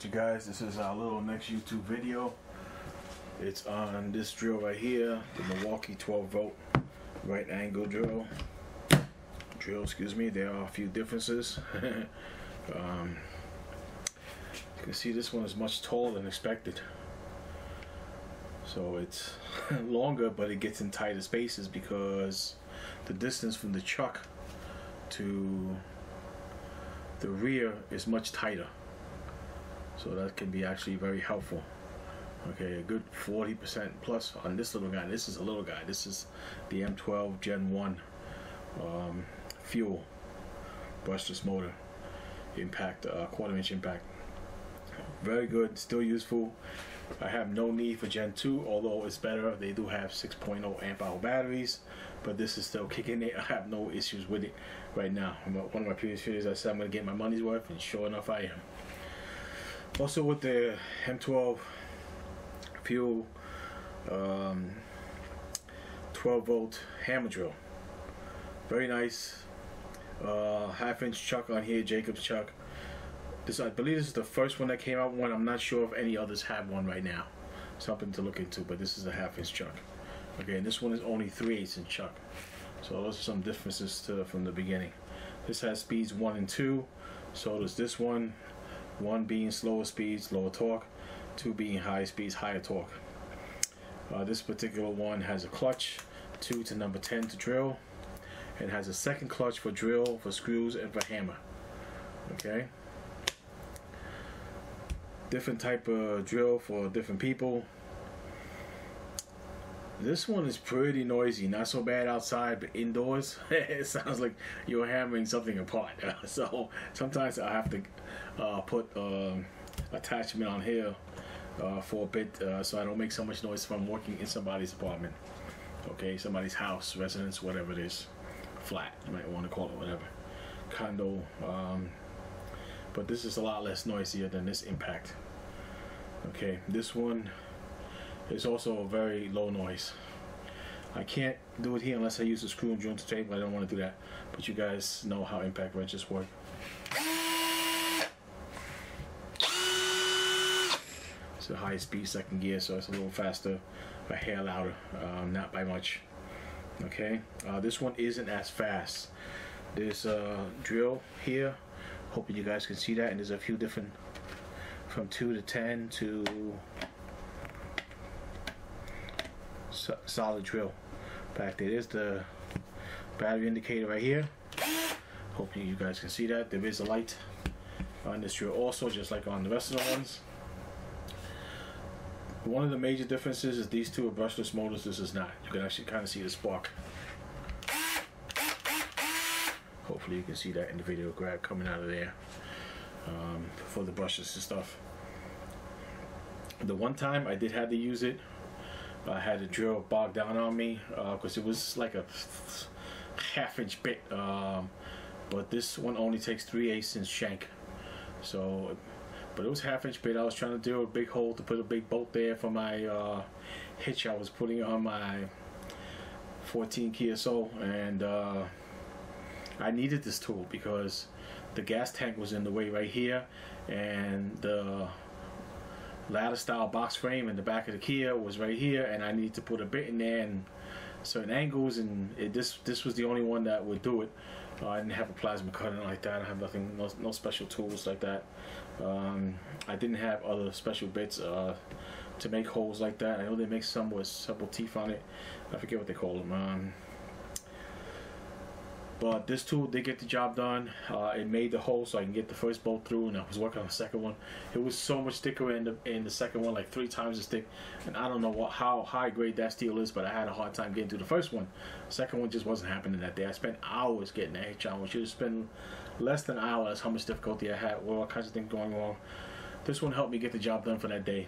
Alright, you guys, this is our little next YouTube video. It's on this drill right here, the Milwaukee 12-volt right angle drill. Excuse me. There are a few differences. You can see this one is much taller than expected. So it's longer, but it gets in tighter spaces because the distance from the chuck to the rear is much tighter. So that can be actually very helpful. Okay, a good 40% plus on this little guy. This is a little guy. This is the M12 Gen 1 fuel brushless motor impact, quarter-inch impact. Very good, still useful. I have no need for Gen 2, although it's better. They do have 6.0 amp hour batteries, but this is still kicking it. I have no issues with it right now. One of my previous videos I said I'm going to get my money's worth, and sure enough I am. Also with the M12 fuel 12-volt hammer drill, very nice. Half-inch chuck on here, Jacob's chuck. This, I believe this is the first one that came out. One, I'm not sure if any others have one right now. Something to look into, but this is a half-inch chuck. Okay, and this one is only 3/8 inch chuck. So those are some differences from the beginning. This has speeds 1 and 2. So does this one. 1 being slower speeds, lower torque. 2 being higher speeds, higher torque. This particular one has a clutch, 2 to number 10 to drill. It has a second clutch for drill, for screws, and for hammer. Okay. Different type of drill for different people. This one is pretty noisy. Not so bad outside, but indoors it sounds like you're hammering something apart. So sometimes I have to put attachment on here for a bit, so I don't make so much noise if I'm working in somebody's apartment. Okay, somebody's house, residence, whatever it is. Flat, you might want to call it, whatever. Condo. But this is a lot less noisier than this impact. Okay, this one is also a very low noise. I can't do it here unless I use a screw and drill to tape. I don't want to do that. But you guys know how impact wrenches work. It's a high speed second gear, so it's a little faster, a hair louder, not by much. Okay, this one isn't as fast. There's a drill here, hoping you guys can see that, and there's a few different, from 2 to 10 to solid drill. Back there is the battery indicator right here. Hoping you guys can see that. There is a light on this drill also, just like on the rest of the ones. One of the major differences is these two are brushless motors. This is not. You can actually kind of see the spark. Hopefully you can see that in the video grab coming out of there for the brushless and stuff. The one time I did have to use it, I had the drill bogged down on me because it was like a half-inch bit, but this one only takes 3/8 inch shank. So, but it was half-inch bit. I was trying to do a big hole to put a big bolt there for my hitch I was putting on my 14 Kia Soul, and I needed this tool because the gas tank was in the way right here, and the ladder style box frame in the back of the Kia was right here, and I needed to put a bit in there and certain angles, and this was the only one that would do it. I didn't have a plasma cutter like that. I have nothing, no special tools like that. I didn't have other special bits to make holes like that. I know they make some with several teeth on it. I forget what they call them. But this tool did get the job done. It made the hole so I can get the first bolt through, and I was working on the second one. It was so much thicker in the second one, like 3 times as thick. And I don't know how high grade that steel is, but I had a hard time getting through the first one. The second one just wasn't happening that day. I spent hours getting that hitch on. I should have spent less than hours. How much difficulty I had, all kinds of things going wrong. This one helped me get the job done for that day.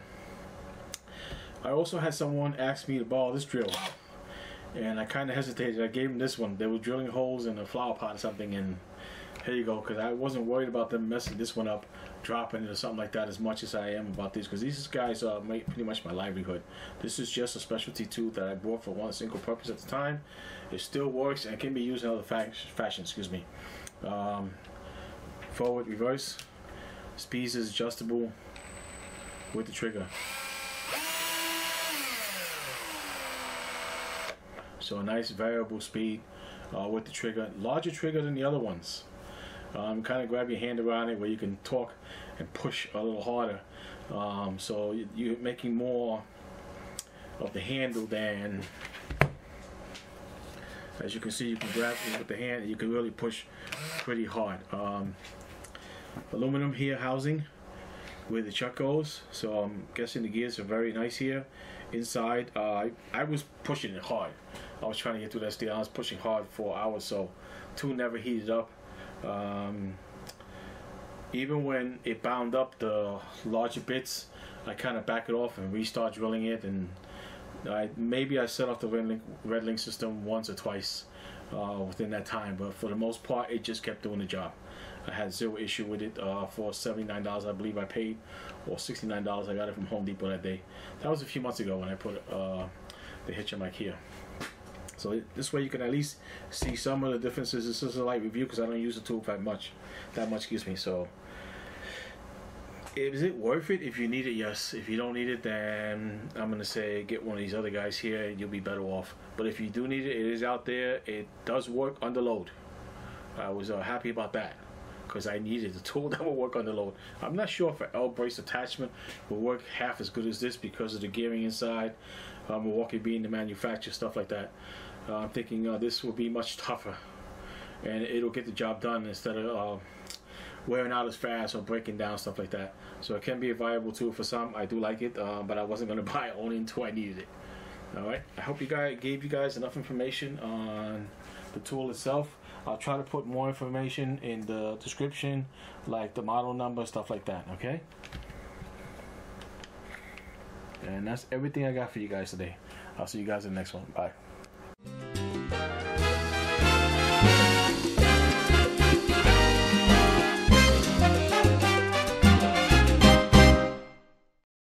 I also had someone ask me to borrow this drill, and I kind of hesitated. I gave them this one. They were drilling holes in a flower pot or something, and here you go, because I wasn't worried about them messing this one up, dropping it or something like that as much as I am about these, because these guys are pretty much my livelihood. This is just a specialty tool that I bought for one single purpose at the time. It still works and can be used in other fashion. Excuse me. Forward, reverse. Speeds is adjustable. with the trigger. So a nice variable speed with the trigger, larger trigger than the other ones. Kind of grab your hand around it where you can torque and push a little harder. So you're making more of the handle than, as you can see, you can grab it with the hand and you can really push pretty hard. Aluminum here housing where the chuck goes, so I'm guessing the gears are very nice here. Inside, I was pushing it hard. I was trying to get through that steel. I was pushing hard for hours, so tool never heated up. Even when it bound up the larger bits, I kind of back it off and restart drilling it, and maybe I set off the red link system once or twice within that time, but for the most part it just kept doing the job. I had zero issue with it. For $79 I believe I paid, or $69 I got it from Home Depot that day. That was a few months ago when I put the hitch on my Kia. So this way you can at least see some of the differences. This is a light review because I don't use the tool that much, excuse me. So is it worth it? If you need it, yes. If you don't need it, then I'm gonna say get one of these other guys here and you'll be better off. But if you do need it, it is out there. It does work under load. I was happy about that because I needed a tool that will work under load. I'm not sure if an L-brace attachment will work half as good as this because of the gearing inside, Milwaukee being the manufacturer, stuff like that. I'm thinking this will be much tougher and it'll get the job done instead of wearing out as fast or breaking down, stuff like that. So it can be a viable tool for some. I do like it, but I wasn't going to buy it only until I needed it. Alright, I hope gave you guys enough information on the tool itself. I'll try to put more information in the description, like the model number, stuff like that, okay? And that's everything I got for you guys today. I'll see you guys in the next one. Bye.